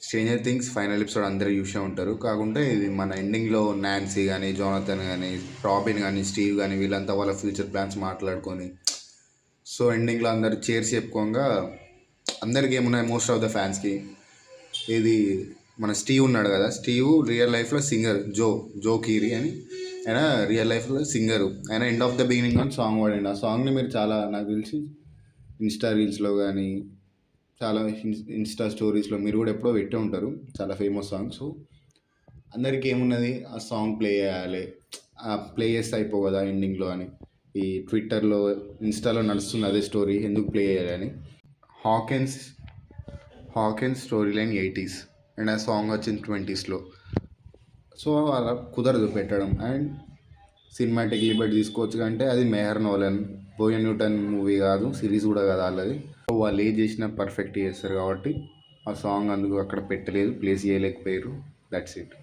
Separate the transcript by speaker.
Speaker 1: Stranger things final episode అందరూ చూసే ఉంటారు. కాకుంటే ఇది మన ఎండింగ్లో నాన్సీ కానీ, జోనథన్ కానీ, రాబిన్ కానీ, స్టీవ్ కానీ వీళ్ళంతా వాళ్ళ ఫ్యూచర్ ప్లాన్స్ మాట్లాడుకొని, సో ఎండింగ్లో అందరు చేర్స్ చెప్పుకోగా అందరికి ఏమున్నాయి మోస్ట్ ఆఫ్ ద ఫ్యాన్స్కి, ఇది మన స్టీవ్ ఉన్నాడు కదా, స్టీవ్ రియల్ లైఫ్లో సింగర్ జో కీరీ అని, ఆయన రియల్ లైఫ్లో సింగరు. ఆయన ఎండ్ ఆఫ్ ద బిగినింగ్ అని సాంగ్ పాడండి. ఆ సాంగ్ని మీరు చాలా నాకు తెలిసి ఇన్స్టా రీల్స్లో కానీ చాలా ఇన్స్టా స్టోరీస్లో మీరు కూడా ఎప్పుడో పెట్టే ఉంటారు. చాలా ఫేమస్ సాంగ్. సో అందరికీ ఏమున్నది ఆ సాంగ్ ప్లే చేయాలి, ప్లే చేస్తే అయిపో కదా ఎండింగ్లో అని ఈ ట్విట్టర్లో ఇన్స్టాలో నడుస్తుంది అదే స్టోరీ, ఎందుకు ప్లే చేయాలని. Hawkins Hawkins story line 80s and ఆ సాంగ్ వచ్చింది 20sలో. సో అలా కుదరదు పెట్టడం. అండ్ సినిమాటిక్ లిబర్టీ తీసుకోవచ్చు అంటే అది మెహర్ నోలన్, బోయన్ న్యూటన్ మూవీ కాదు, సిరీస్ కూడా కాదు వాళ్ళది. సో వాళ్ళు ఏం చేసినా పర్ఫెక్ట్ చేస్తారు కాబట్టి ఆ సాంగ్ అందుకు అక్కడ పెట్టలేదు, ప్లేస్ చేయలేకపోయారు. That's it.